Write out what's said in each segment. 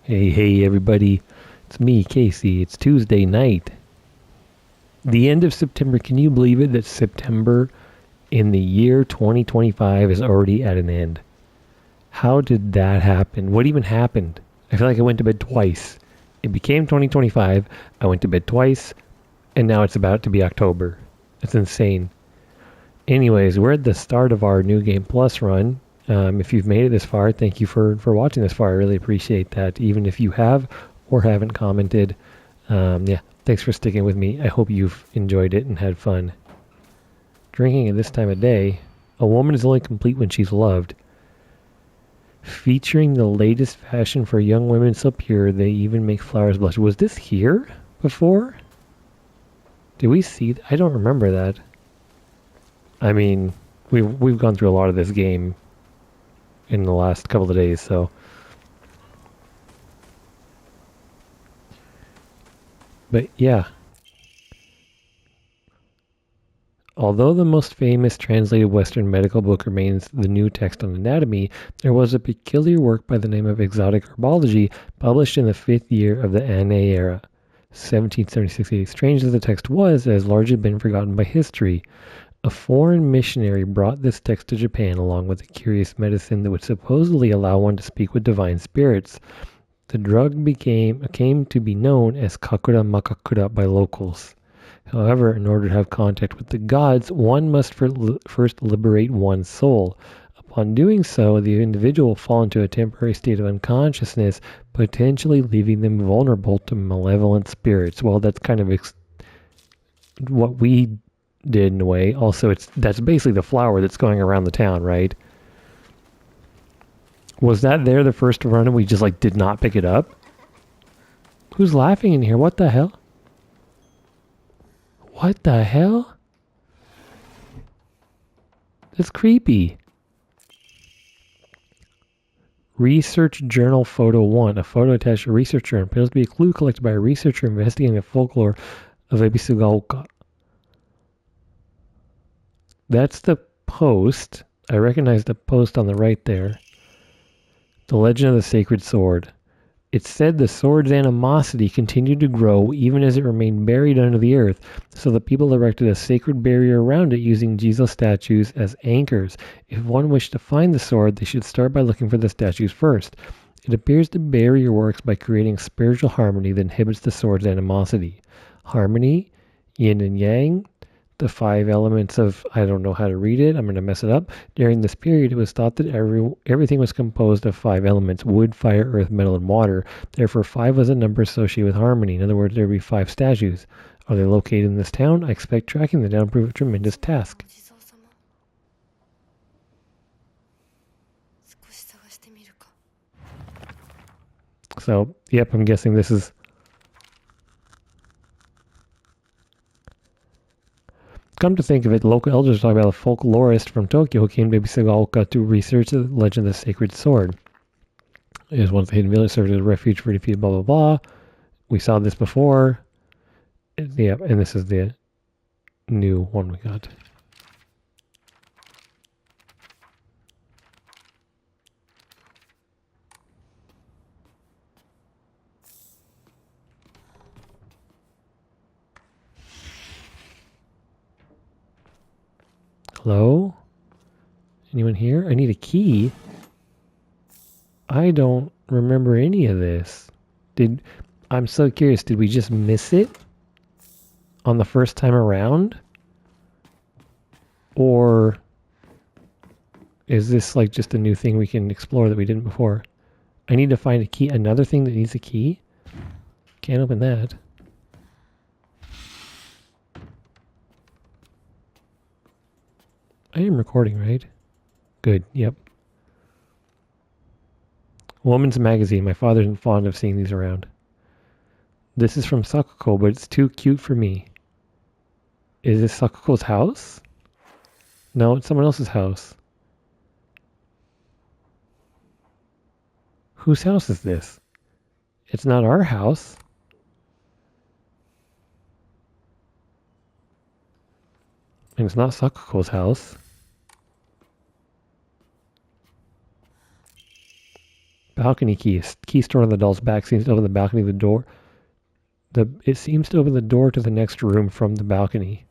Hey, everybody. It's me, Casey. It's Tuesday night. The end of September. Can you believe it that September in the year 2025 is already at an end? How did that happen? What even happened? I feel like I went to bed twice. It became 2025. I went to bed twice, and now it's about to be October. It's insane. Anyways, we're at the start of our New Game Plus run. If you've made it this far, thank you for watching this far. I really appreciate that. Even if you have or haven't commented, thanks for sticking with me. I hope you've enjoyed it and had fun. Drinking at this time of day, a woman is only complete when she's loved. Featuring the latest fashion for young women so pure they even make flowers blush. Was this here before? Did we see I don't remember that. I mean, we've gone through a lot of this game in the last couple of days, so. But yeah. Although the most famous translated Western medical book remains the New Text on Anatomy, there was a peculiar work by the name of Exotic Herbology published in the 5th year of the Anne era, 1776. Strange as the text was, it has largely been forgotten by history. A foreign missionary brought this text to Japan along with a curious medicine that would supposedly allow one to speak with divine spirits. The drug came to be known as Kakura Makakura by locals. However, in order to have contact with the gods, one must first liberate one's soul. Upon doing so, the individual will fall into a temporary state of unconsciousness, potentially leaving them vulnerable to malevolent spirits. Well, that's kind of what we did in a way. Also, that's basically the flower that's going around the town, right? Was that there the first run and we just did not pick it up? Who's laughing in here? What the hell? What the hell? That's creepy. Research Journal Photo 1. A photo attached to a research journal appears to be a clue collected by a researcher investigating the folklore of Ebisugaoka. That's the post. I recognize the post on the right there. The Legend of the Sacred Sword. It said the sword's animosity continued to grow even as it remained buried under the earth, so the people erected a sacred barrier around it using Jesus statues as anchors. If one wished to find the sword, they should start by looking for the statues first. It appears the barrier works by creating spiritual harmony that inhibits the sword's animosity. Harmony, yin and yang, the 5 elements of, I don't know how to read it, I'm going to mess it up. During this period, it was thought that everything was composed of 5 elements, wood, fire, earth, metal, and water. Therefore, 5 was a number associated with harmony. In other words, there would be 5 statues. Are they located in this town? I expect tracking them down will prove a tremendous task. So, yep, I'm guessing this is... Come to think of it, local elders talk about a folklorist from Tokyo who came to Ebisugaoka to research the legend of the sacred sword. It is one of the hidden villages, served as a refuge for defeated blah blah blah. We saw this before. Yeah, and this is the new one we got. Hello? Anyone here? I need a key. I don't remember any of this. I'm so curious, did we just miss it on the first time around? Or is this just a new thing we can explore that we didn't before? I need to find a key, another thing that needs a key? Can't open that. I am recording, right? Good, yep. Woman's Magazine. My father isn't fond of seeing these around. This is from Sakuko, but it's too cute for me. Is this Sakuko's house? No, it's someone else's house. Whose house is this? It's not our house. And it's not Sakuko's house. Balcony key. Key stored on the doll's back seems to open the balcony. The door. It seems to open the door to the next room from the balcony.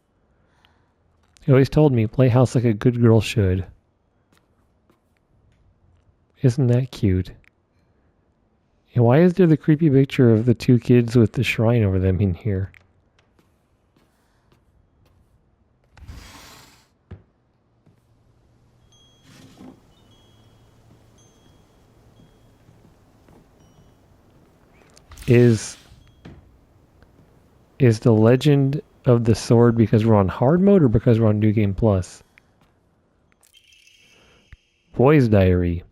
He always told me, play house like a good girl should. Isn't that cute? And why is there the creepy picture of the two kids with the shrine over them in here? Is the Legend of the Sword because we're on hard mode or because we're on New Game Plus? Boy's Diary.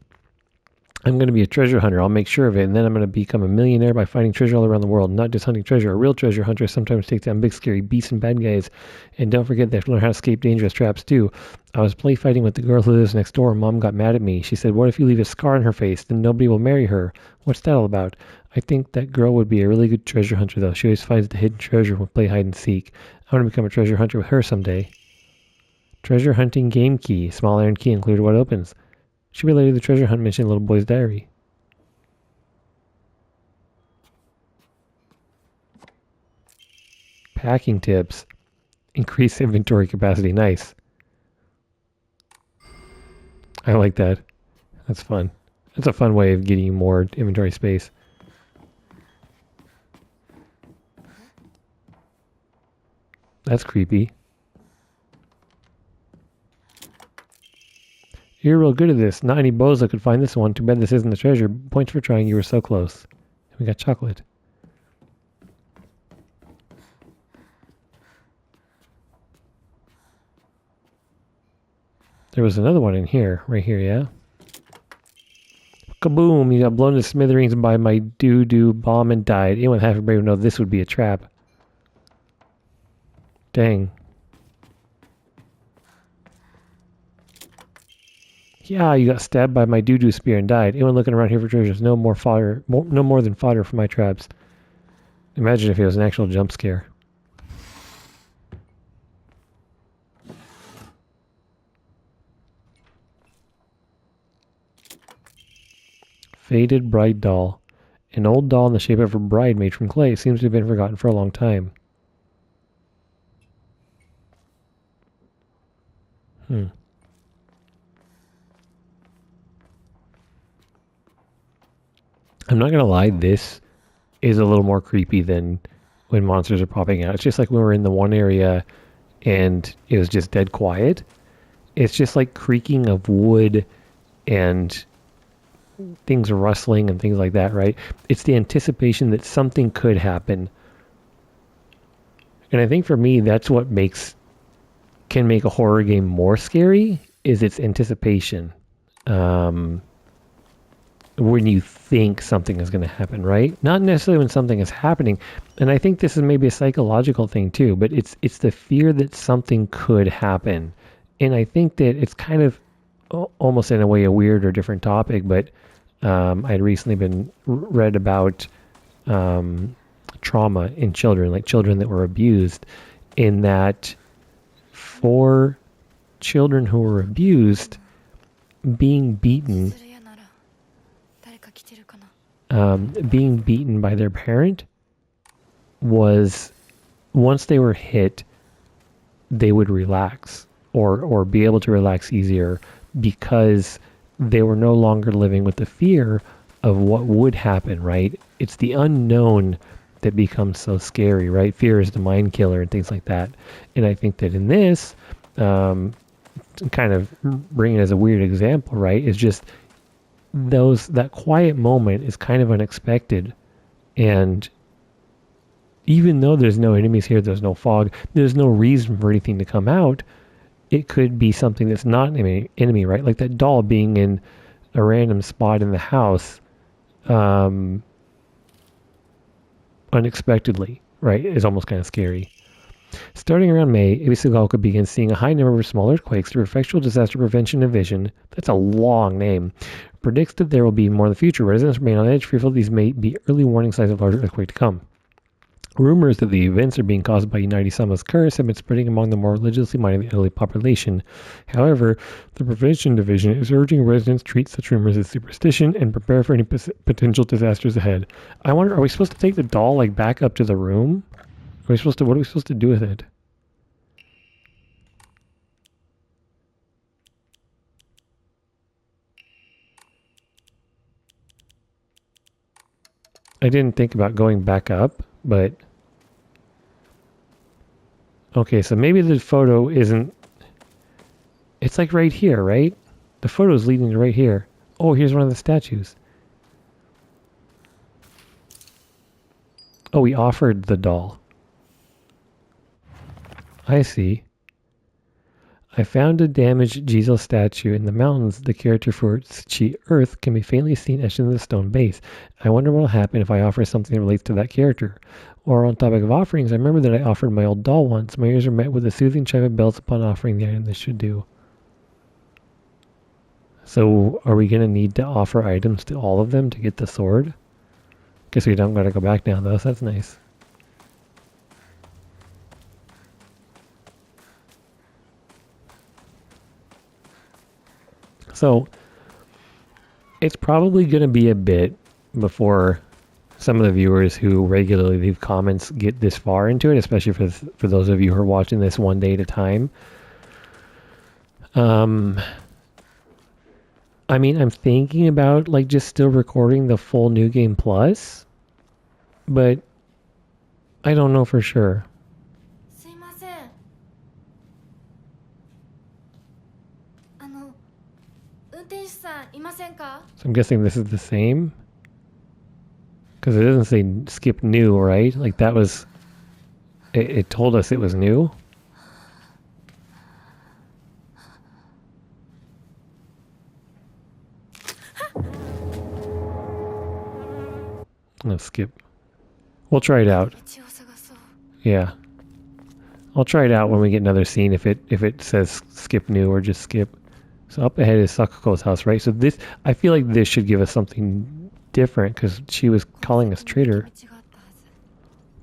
I'm going to be a treasure hunter. I'll make sure of it, and then I'm going to become a millionaire by finding treasure all around the world, not just hunting treasure. A real treasure hunter sometimes takes down big scary beasts and bad guys. And don't forget they have to learn how to escape dangerous traps too. I was play fighting with the girl who lives next door. Mom got mad at me. She said, what if you leave a scar on her face? Then nobody will marry her. What's that all about? I think that girl would be a really good treasure hunter, though. She always finds the hidden treasure when we play hide and seek. I want to become a treasure hunter with her someday. Treasure hunting game key. Small iron key included what opens. She related the treasure hunt mentioned in Little Boy's Diary. Packing tips. Increase inventory capacity. Nice. I like that. That's fun. That's a fun way of getting more inventory space. That's creepy. You're real good at this. Not any bozo could find this one. Too bad this isn't the treasure. Points for trying. You were so close. We got chocolate. There was another one in here. Right here, yeah? Kaboom! You got blown to smithereens by my doo-doo bomb and died. Anyone half brave would know this would be a trap. Dang. Yeah, you got stabbed by my doo-doo spear and died. Anyone looking around here for treasures? No more fodder. No more than fodder for my traps. Imagine if it was an actual jump scare. Faded bride doll. An old doll in the shape of a bride made from clay. It seems to have been forgotten for a long time. I'm not gonna lie, this is a little more creepy than when monsters are popping out. It's just like when we're in the one area and it was just dead quiet. It's just like creaking of wood and things rustling and things like that, right? It's the anticipation that something could happen. And I think for me, that's what can make a horror game more scary, is its anticipation. When you think something is going to happen, right? Not necessarily when something is happening. And I think this is maybe a psychological thing too, but it's the fear that something could happen. And I think that it's kind of almost in a way a weird or different topic, but I had recently read about trauma in children, like children that were abused, in that for children who were abused, being beaten by their parent was, once they were hit, they would relax or be able to relax easier because they were no longer living with the fear of what would happen, right? It's the unknown that becomes so scary, right? Fear is the mind killer and things like that. And I think that in this, kind of bringing it as a weird example, right, is just that quiet moment is kind of unexpected. And even though there's no enemies here, there's no fog, there's no reason for anything to come out, it could be something that's not an enemy, right? Like that doll being in a random spot in the house unexpectedly, right, is almost kind of scary. Starting around May, Ibisugaoka begins seeing a high number of small earthquakes. The Prefectural Disaster Prevention Division, that's a long name, predicts that there will be more in the future. Residents remain on edge, fearful these may be early warning signs of larger earthquake to come. Rumors that the events are being caused by Inari-sama's curse have been spreading among the more religiously minded elderly population. However, the Prevention Division is urging residents to treat such rumors as superstition and prepare for any potential disasters ahead. I wonder, are we supposed to take the doll like back up to the room? What are we supposed to do with it? I didn't think about going back up, but okay, so maybe the photo isn't... It's like right here, right? The photo is leading to right here. Oh, here's one of the statues. Oh, we offered the doll. I see. I found a damaged Jizo statue in the mountains. The character for Tsuchi Earth can be faintly seen etched into the stone base. I wonder what will happen if I offer something that relates to that character. Or on topic of offerings, I remember that I offered my old doll once. My ears were met with a soothing chime of bells upon offering the item this should do. So are we going to need to offer items to all of them to get the sword? Guess we don't got to go back now though, so that's nice. So it's probably going to be a bit before some of the viewers who regularly leave comments get this far into it, especially for those of you who are watching this one day at a time. I mean, I'm thinking about like just still recording the full New Game Plus, but I don't know for sure. So I'm guessing this is the same? Because it doesn't say skip new, right? Like that was... It told us it was new. Let's skip. We'll try it out. Yeah. I'll try it out when we get another scene if it says skip new or just skip. So up ahead is Sakuko's house, right? So this, I feel like this should give us something different because she was calling us traitor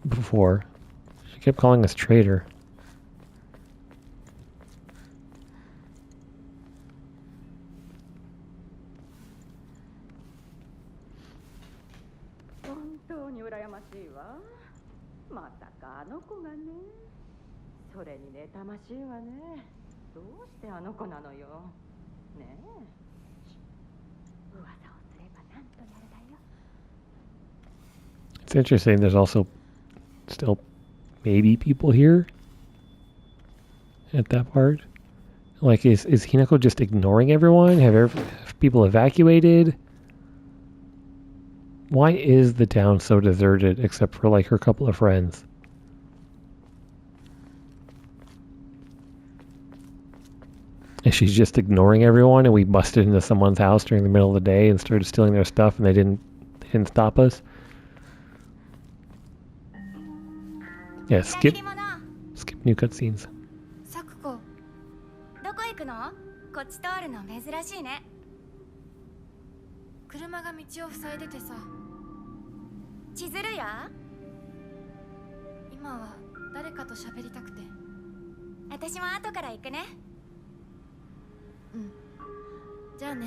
before. She kept calling us traitor. It's interesting, there's also still maybe people here at that part. Like, is Hinako just ignoring everyone? Have people evacuated? Why is the town so deserted except for like her couple of friends? Is she just ignoring everyone and we busted into someone's house during the middle of the day and started stealing their stuff and they didn't stop us? Yeah, skip new cutscenes. じゃあね。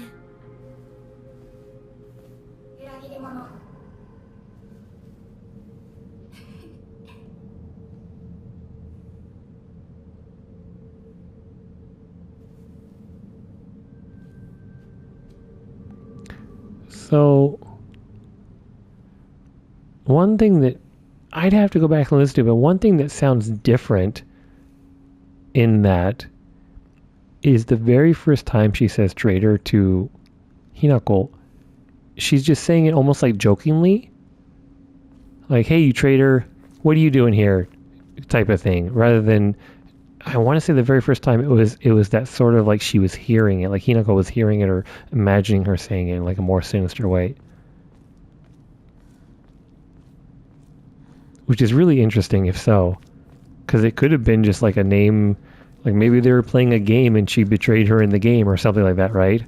裏切り者。So, one thing that I'd have to go back and listen to, but one thing that sounds different in that is the very first time she says traitor to Hinako, she's just saying it almost like jokingly. Like, hey, you traitor, what are you doing here? Type of thing. Rather than, I want to say the very first time it was that sort of like she was hearing it, like Hinako was hearing it or imagining her saying it in like a more sinister way. Which is really interesting if so. Because it could have been just like a name, like maybe they were playing a game and she betrayed her in the game or something like that, right?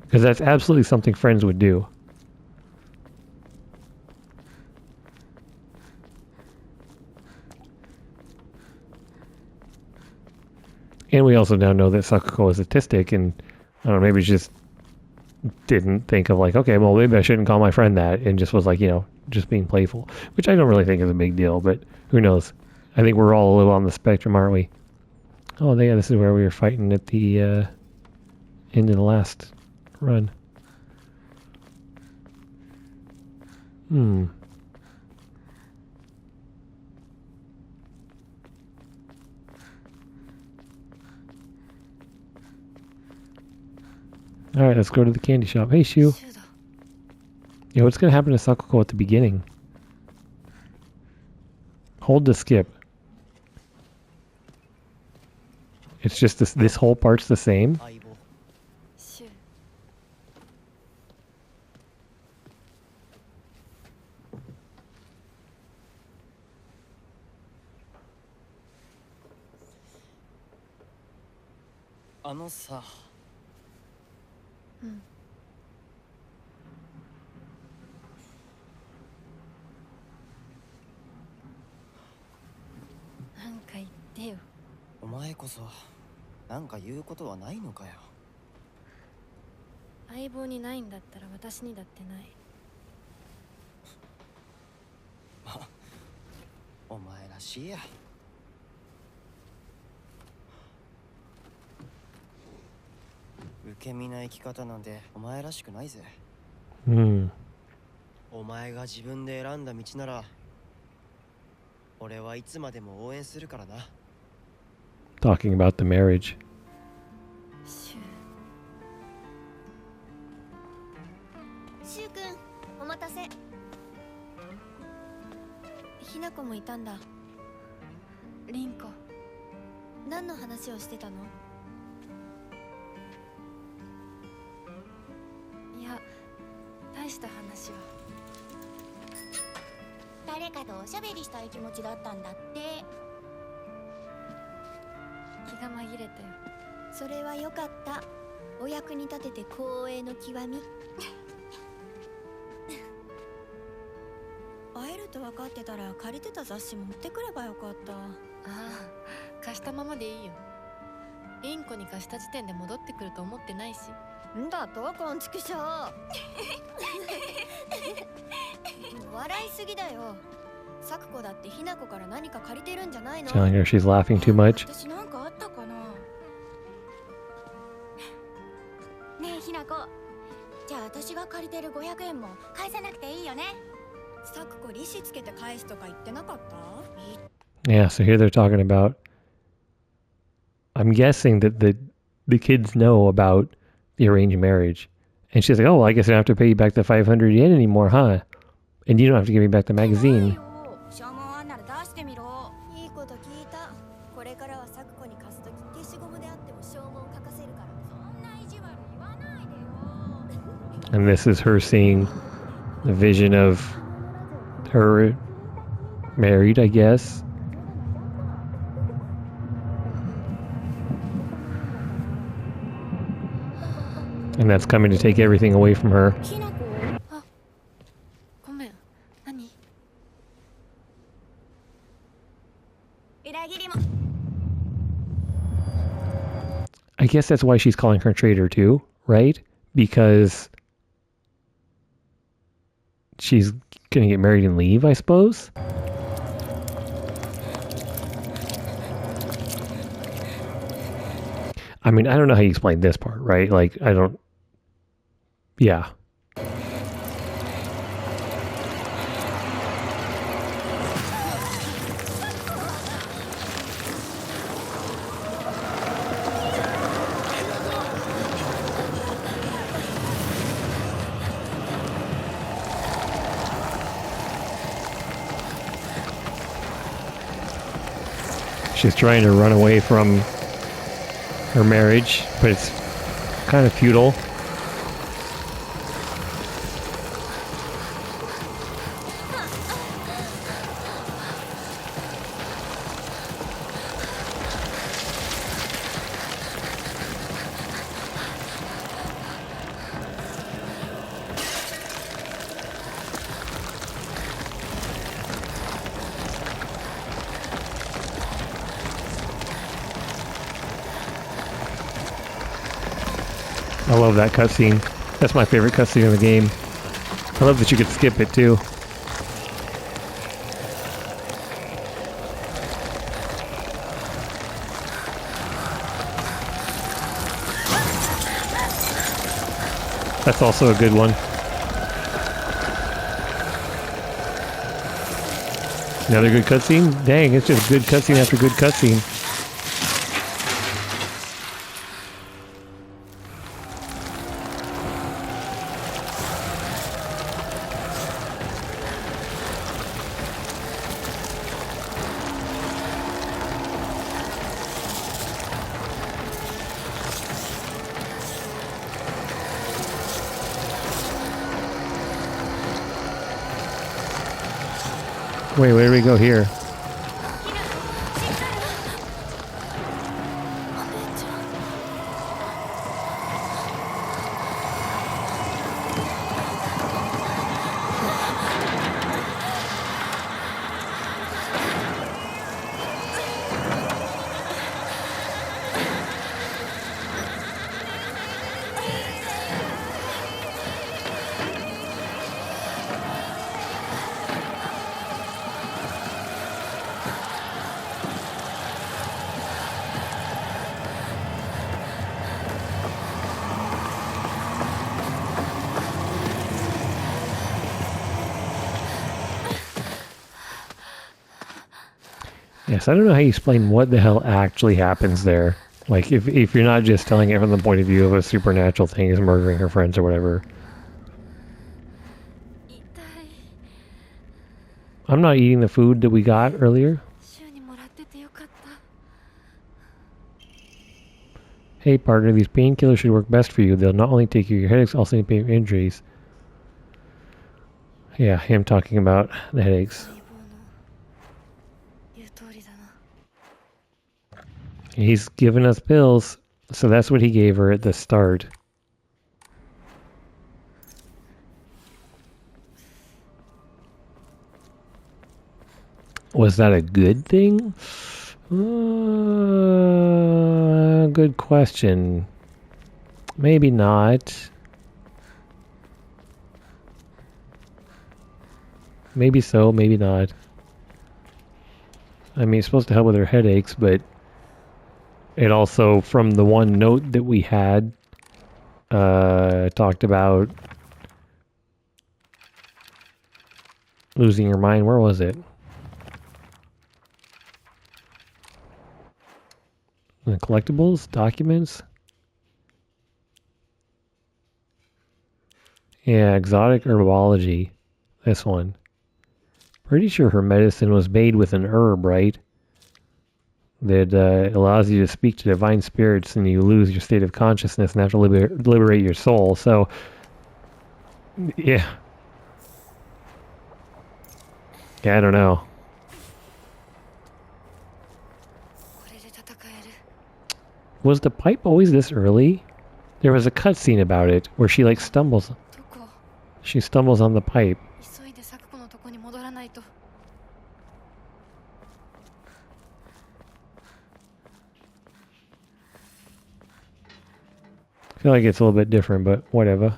Because that's absolutely something friends would do. And we also now know that Sakuko is autistic, and I don't know, maybe she just didn't think of like, okay, well, maybe I shouldn't call my friend that, and just was like, just being playful, which I don't really think is a big deal, but who knows? I think we're all a little on the spectrum, aren't we? Oh, yeah, this is where we were fighting at the end of the last run. Alright, let's go to the candy shop. Hey, Shu. Yeah, what's gonna happen to Sakuko at the beginning? Hold to skip. It's just this whole part's the same. シュウあのさ、うんなんか言ってよ。お前こそなんか言うことはないのかよ。相棒にないんだったら私にだってない。お前らしいや。受け身な生き方なんてお前らしくないぜ。お前が自分で選んだ道なら俺はいつまでも応援するからな。 Talking about the marriage. シュウシュウくん、お待たせ。ひなこもいたんだ。リンコ、何の話をしてたの？いや、大した話は。誰かとおしゃべりしたい気持ちだったんだって。気が紛れたよ。それはよかった。お役に立てて光栄の極み。会えると分かってたら借りてた雑誌持ってくればよかった。ああ、貸したままでいいよ。リンコに貸した時点で戻ってくると思ってないし。んだとこんちくしょう。笑いすぎだよ。サクコだってひなこから何か借りてるんじゃないの？ Telling her she's laughing too much. 私なんかあったかな。ねえひなこ、じゃあ私が借りてる500円も返さなくていいよね。サクコ利子つけて返すとか言ってなかった？ Yeah, so here they're talking about. I'm guessing that the kids know about the arranged marriage, and she's like, "Oh, well, I guess I don't have to pay you back the 500 yen anymore, huh? And you don't have to give me back the magazine." 証文あんなら出してみろ。いいこと聞いた。これからはサクコに貸すとき消しゴムであっても証文書かせるから。そんな意地悪言わないでよ。 And this is her seeing the vision of her married, I guess. And that's coming to take everything away from her. ひなこ、あ、ごめん。何？裏切りも。 I guess that's why she's calling her a traitor too, right? Because she's gonna get married and leave, I suppose. I mean, I don't know how you explain this part, right? Like, I don't. Yeah. She's trying to run away from her marriage, but it's kind of futile. I love that cutscene. That's my favorite cutscene in the game. I love that you could skip it too. That's also a good one. Another good cutscene? Dang, it's just good cutscene after good cutscene. Wait, where do we go here? Yes, I don't know how you explain what the hell actually happens there. Like, if you're not just telling it from the point of view of a supernatural thing is murdering her friends or whatever. I'm not eating the food that we got earlier. Hey partner, these painkillers should work best for you. They'll not only take care of your headaches, also take care of your injuries. Yeah, him talking about the headaches. He's given us pills, so that's what he gave her at the start. Was that a good thing? Good question. Maybe not. Maybe so, maybe not. I mean, it's supposed to help with her headaches, but it also, from the one note that we had, talked about losing your mind. Where was it? Collectibles? Documents? Yeah, exotic herbology. This one. Pretty sure her medicine was made with an herb, right? That allows you to speak to divine spirits and you lose your state of consciousness and have to liberate your soul. So, yeah. Yeah, I don't know. Was the pipe always this early? There was a cutscene about it where she like stumbles. She stumbles on the pipe. I feel like it's a little bit different, but whatever.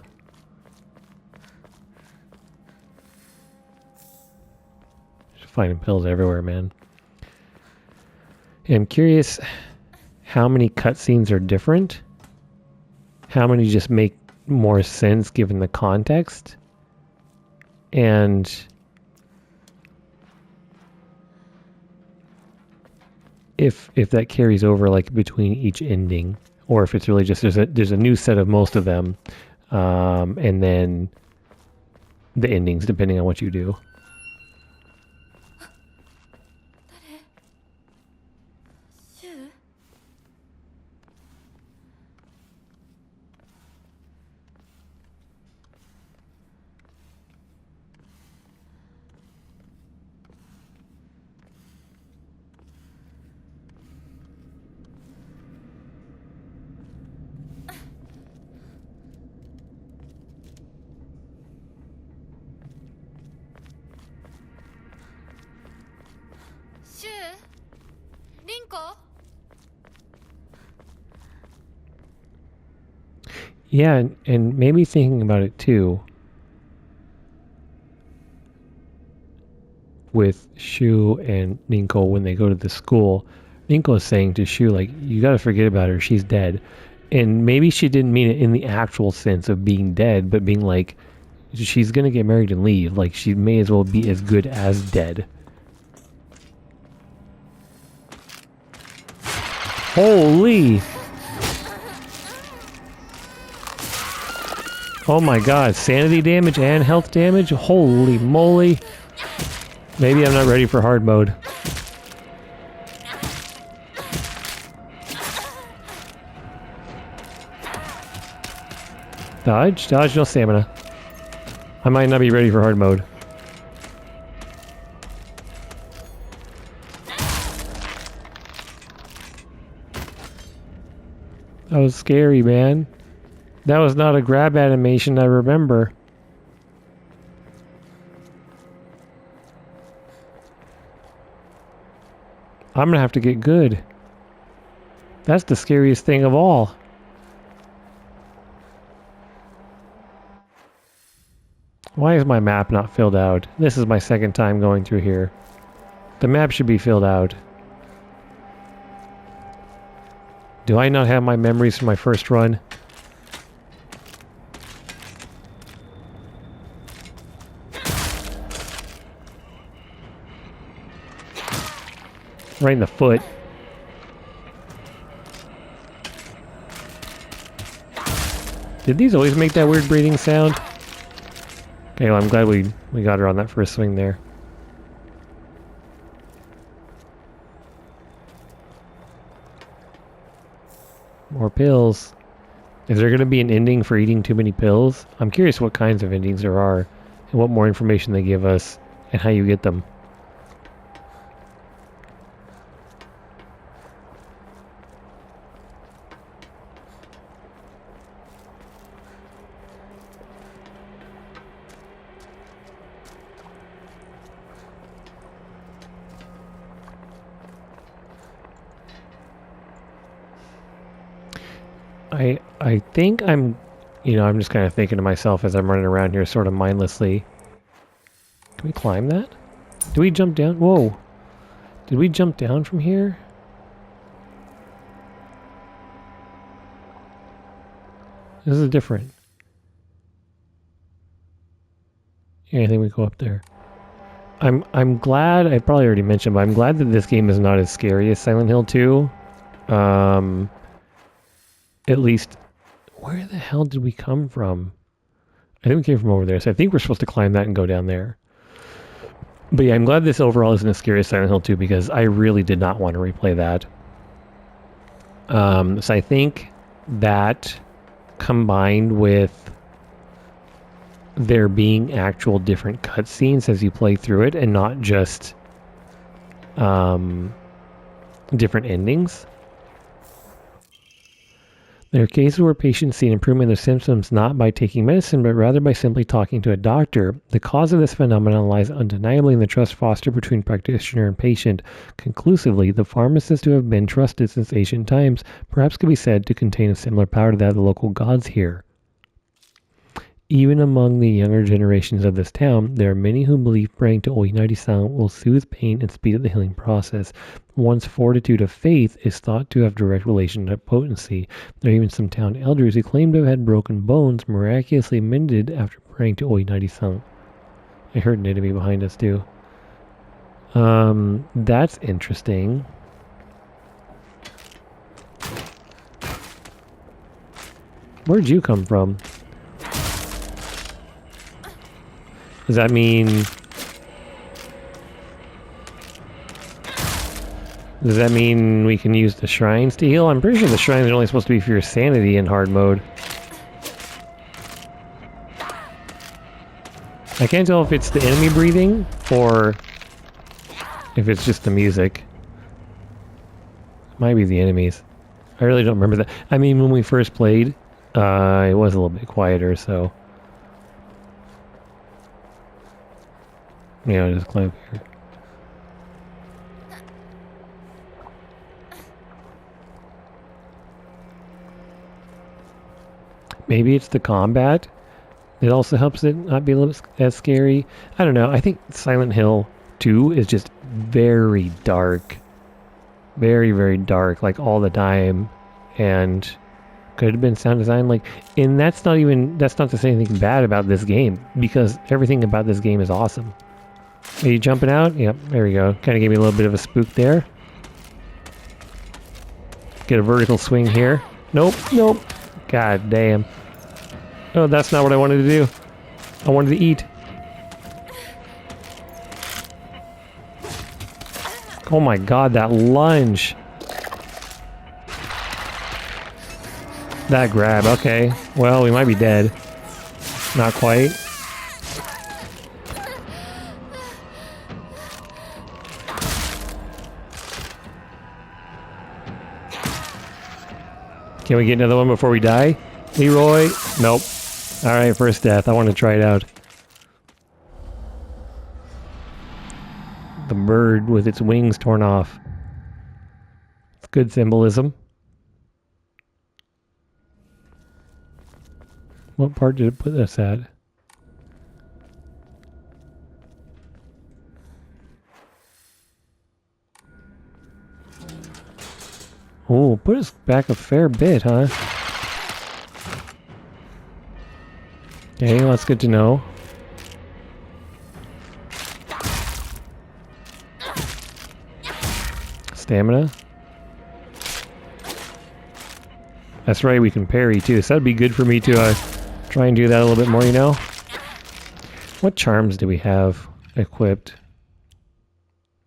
Just finding pills everywhere, man. And I'm curious how many cutscenes are different. How many just make more sense given the context. And if that carries over like between each ending, or if it's really just there's a new set of most of them, and then the endings depending on what you do. Yeah, and maybe thinking about it too, with Shu and Ninko when they go to the school, Ninko is saying to Shu, like, you gotta forget about her, she's dead. And maybe she didn't mean it in the actual sense of being dead, but being like, she's gonna get married and leave. Like, she may as well be as good as dead. Holy! Oh my god, sanity damage and health damage? Holy moly. Maybe I'm not ready for hard mode. Dodge? Dodge, no stamina. I might not be ready for hard mode. That was scary, man. That was not a grab animation I remember. I'm gonna have to get good. That's the scariest thing of all. Why is my map not filled out? This is my second time going through here. The map should be filled out. Do I not have my memories from my first run? Right in the foot. Did these always make that weird breathing sound? Okay, well, I'm glad we got her on that first swing there. More pills. Is there going to be an ending for eating too many pills? I'm curious what kinds of endings there are, and what more information they give us, and how you get them. I think I'm just kind of thinking to myself as I'm running around here sort of mindlessly. Can we climb that? Did we jump down? Whoa. Did we jump down from here? This is different. Yeah, I think we go up there. I'm glad, I probably already mentioned, but I'm glad that this game is not as scary as Silent Hill 2. At least, where the hell did we come from? I think we came from over there, so I think we're supposed to climb that and go down there. But yeah, I'm glad this overall isn't as scary as Silent Hill 2 because I really did not want to replay that. So I think that combined with there being actual different cutscenes as you play through it and not just different endings. There are cases where patients see an improvement in their symptoms not by taking medicine, but rather by simply talking to a doctor. The cause of this phenomenon lies undeniably in the trust fostered between practitioner and patient. Conclusively, the pharmacists who have been trusted since ancient times perhaps could be said to contain a similar power to that of the local gods here. Even among the younger generations of this town, there are many who believe praying to Oinari-san will soothe pain and speed up the healing process. One's fortitude of faith is thought to have direct relation to potency. There are even some town elders who claim to have had broken bones miraculously mended after praying to Oinari-san. I heard an enemy behind us too. That's interesting. Where'd you come from? Does that mean... Does that mean we can use the shrines to heal? I'm pretty sure the shrines are only supposed to be for your sanity in hard mode. I can't tell if it's the enemy breathing or if it's just the music. Might be the enemies. I really don't remember that. I mean, when we first played, it was a little bit quieter, so... Yeah, just climb here. Maybe it's the combat. It also helps it not be a little as scary. I don't know. I think Silent Hill 2 is just very dark. Very, very dark, like all the time. And could have been sound design. Like, and that's not to say anything bad about this game, because everything about this game is awesome. Are you jumping out? Yep, there we go. Kind of gave me a little bit of a spook there. Get a vertical swing here. Nope, nope. God damn. Oh, that's not what I wanted to do. I wanted to eat. Oh my god, that lunge. That grab, okay. Well, we might be dead. Not quite. Can we get another one before we die? Leroy? Nope. Alright, first death. I want to try it out. The bird with its wings torn off. It's good symbolism. What part did it put us at? Oh, put us back a fair bit, huh? Okay, well, that's good to know. Stamina. That's right, we can parry too, so that'd be good for me to try and do that a little bit more, you know? What charms do we have equipped?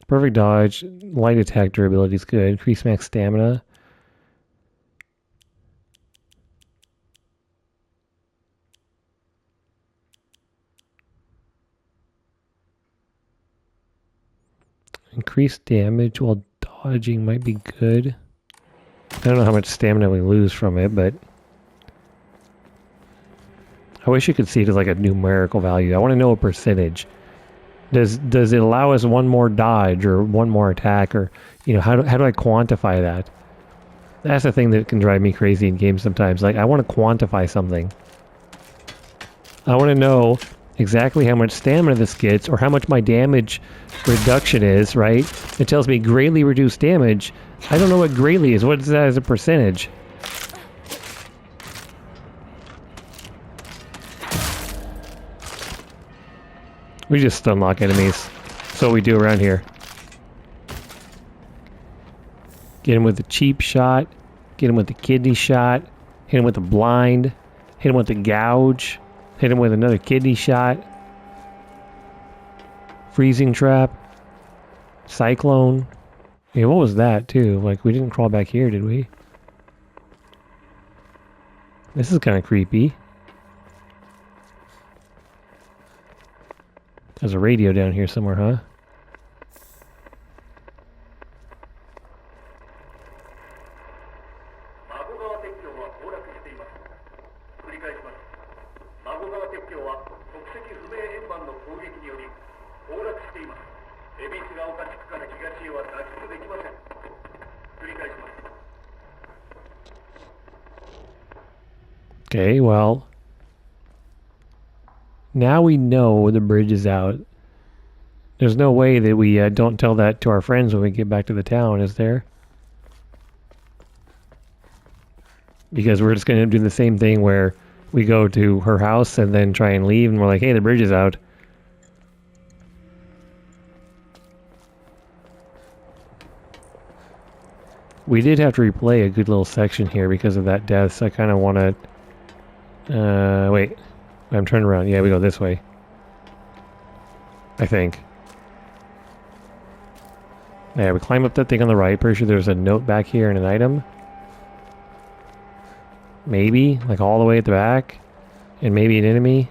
Perfect dodge, light attack durability is good, increase max stamina. Increased damage while dodging might be good. I don't know how much stamina we lose from it, but I wish you could see it as like a numerical value. I want to know a percentage. Does it allow us one more dodge or one more attack, or you know, how do I quantify that? That's the thing that can drive me crazy in games sometimes. Like, I want to quantify something. I want to know exactly how much stamina this gets, or how much my damage reduction is, right? It tells me greatly reduced damage. I don't know what greatly is. What is that as a percentage? We just stun lock enemies. That's what we do around here. Get him with the cheap shot. Get him with the kidney shot. Hit him with the blind. Hit him with the gouge. Hit him with another kidney shot. Freezing trap. Cyclone. Yeah, what was that too? Like, we didn't crawl back here, did we? This is kind of creepy. There's a radio down here somewhere, huh? Okay, well, now we know the bridge is out. There's no way that we don't tell that to our friends when we get back to the town, is there? Because we're just going to do the same thing where we go to her house and then try and leave, and we're like, hey, the bridge is out. We did have to replay a good little section here because of that death, so I kind of want to... wait. I'm turning around. Yeah, we go this way. I think. Yeah, we climb up that thing on the right. Pretty sure there's a note back here and an item. Maybe, like all the way at the back. And maybe an enemy.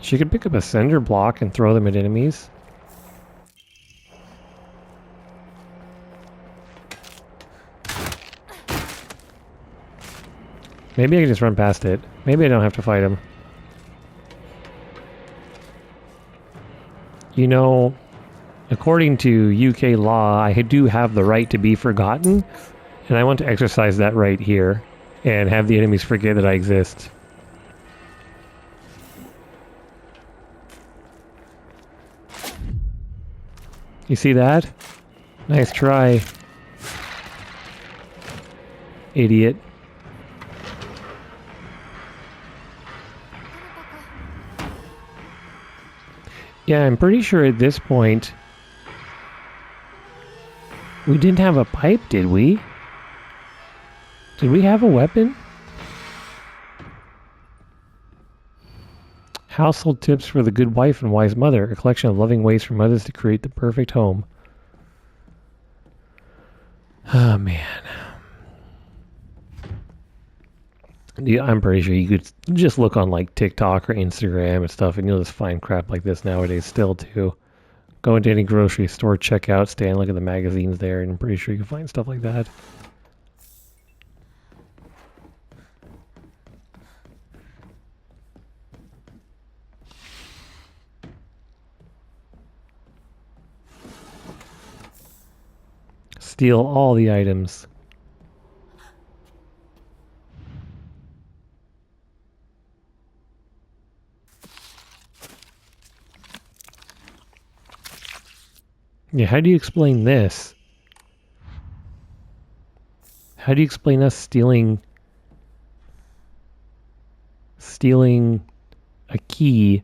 She could pick up a cinder block and throw them at enemies. Maybe I can just run past it. Maybe I don't have to fight him. You know, according to UK law, I do have the right to be forgotten. And I want to exercise that right here and have the enemies forget that I exist. You see that? Nice try. Idiot. Yeah, I'm pretty sure at this point we didn't have a pipe, did we? Did we have a weapon? Household tips for the good wife and wise mother. A collection of loving ways for mothers to create the perfect home. Oh, man. Yeah, I'm pretty sure you could just look on like TikTok or Instagram and stuff and you'll just find crap like this nowadays still too. Go into any grocery store, check out, stand, look at the magazines there, and I'm pretty sure you can find stuff like that. Steal all the items. Yeah, how do you explain this? How do you explain us stealing a key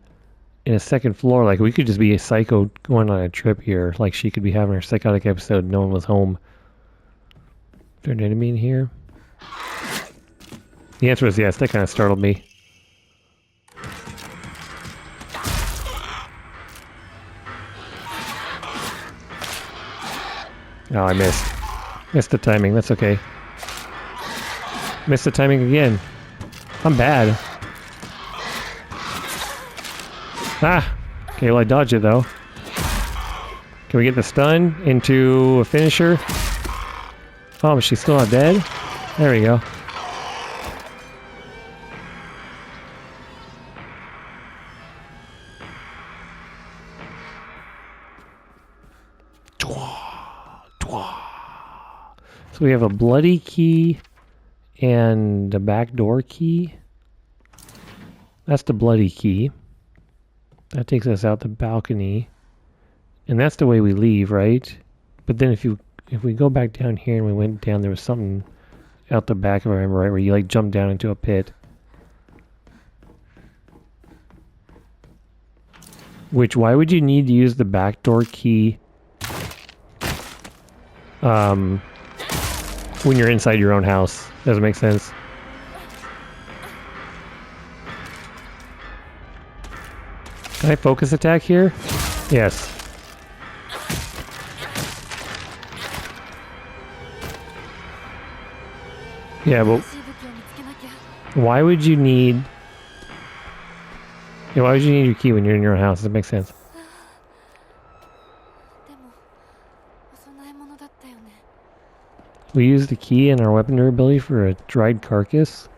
in a second floor? Like, we could just be a psycho going on a trip here. Like, she could be having her psychotic episode, no one was home. Is there an enemy in here? The answer is yes. That kind of startled me. Oh, I missed. Missed the timing. That's okay. Missed the timing again. I'm bad. Ah! Okay, well I dodged it though. Can we get the stun into a finisher? Oh, but she's still not dead? There we go. So we have a bloody key and a backdoor key. That's the bloody key. That takes us out the balcony. And that's the way we leave, right? But then if we go back down here and we went down, there was something out the back, if I remember right, where you like jump down into a pit. Which, why would you need to use the backdoor key when you're inside your own house? Doesn't make sense. Can I focus attack here? Yes. Yeah, but why would you need... Yeah, why would you need your key when you're in your own house? Doesn't make sense. We used the key and our weapon durability for a dried carcass.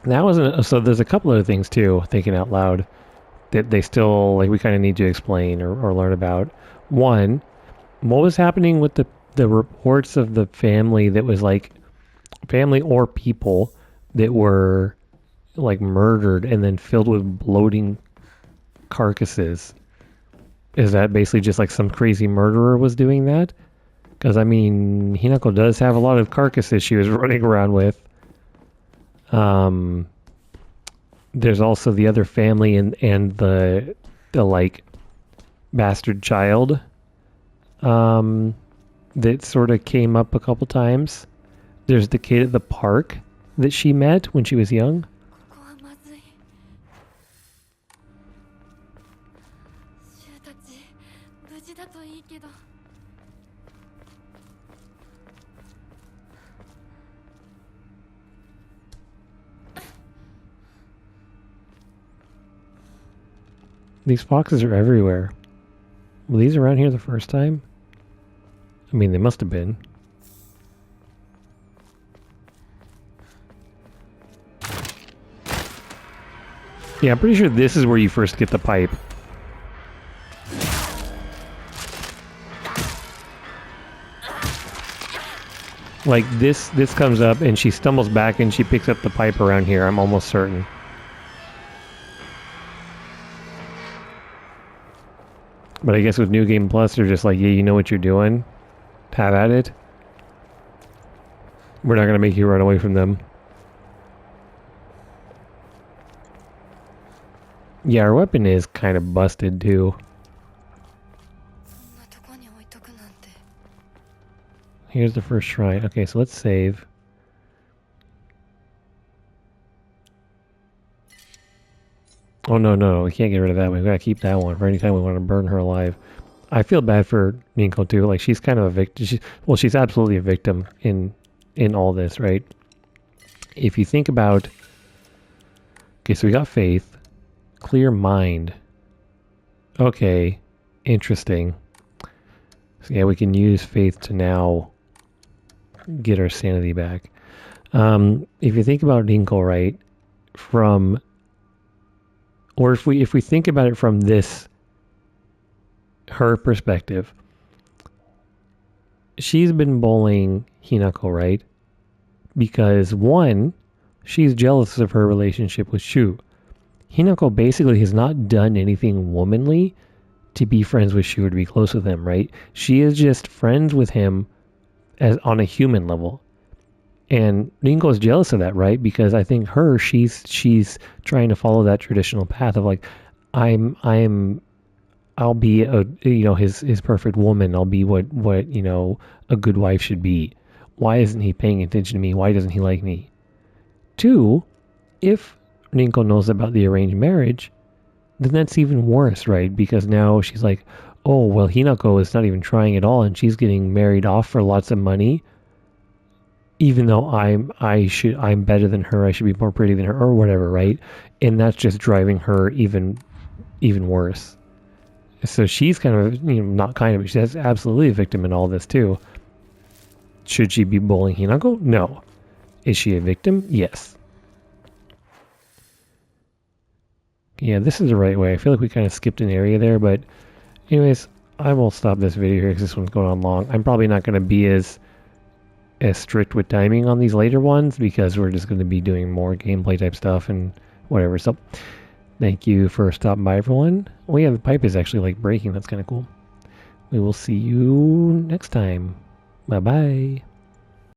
That wasn't... So there's a couple other things too, thinking out loud, that they still, like, we kind of need to explain or learn about. One, what was happening with the reports of the family that was like... Family or people that were like murdered and then filled with bloating carcasses? Is that basically just like some crazy murderer was doing that? Because, I mean, Hinako does have a lot of carcasses she was running around with. There's also the other family and the like bastard child that sort of came up a couple times. There's the kid at the park that she met when she was young. These foxes are everywhere. Were these around here the first time? I mean, they must have been. Yeah, I'm pretty sure this is where you first get the pipe. Like this comes up and she stumbles back and she picks up the pipe around here, I'm almost certain. But I guess with New Game Plus, they're just like, yeah, you know what you're doing? Have at it. We're not going to make you run away from them. Yeah, our weapon is kind of busted too. Here's the first shrine. Okay, so let's save. Oh, no, we can't get rid of that one. We gotta keep that one for any time we want to burn her alive. I feel bad for Minko too. Like, she's kind of a victim. She's absolutely a victim in all this, right? If you think about... Okay, so we got faith. Clear mind. Okay, interesting. So yeah, we can use faith to now get our sanity back. If you think about Minko, right, from... Or if we think about it from her perspective, she's been bullying Hinako, right? Because one, she's jealous of her relationship with Shu. Hinako basically has not done anything womanly to be friends with Shu or to be close with him, right? She is just friends with him as on a human level. And Ringo is jealous of that, right? Because I think she's trying to follow that traditional path of like, I'll be his perfect woman. I'll be what a good wife should be. Why isn't he paying attention to me? Why doesn't he like me? Two, if Rinko knows about the arranged marriage, then that's even worse, right? Because now she's like, oh well, Hinako is not even trying at all, and she's getting married off for lots of money. Even though I'm better than her, I should be more pretty than her, or whatever, right? And that's just driving her even worse. So she's kind of, not kind of, but she's absolutely a victim in all this too. Should she be bullying Hinako? No. Is she a victim? Yes. Yeah, this is the right way. I feel like we kind of skipped an area there, but anyways, I will stop this video here because this one's going on long. I'm probably not going to be as strict with timing on these later ones because we're just going to be doing more gameplay type stuff and whatever. So thank you for stopping by, everyone. Oh yeah, the pipe is actually like breaking. That's kind of cool. We will see you next time. Bye bye.